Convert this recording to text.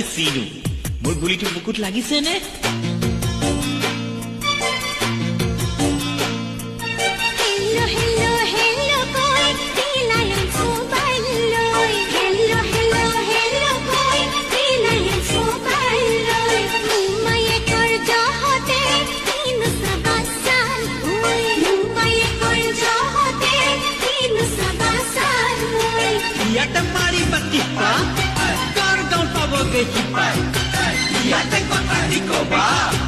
চিনো মোৰ গুলিটো বুকুত লাগিছে নে Hipai, ia te contra Nicoba.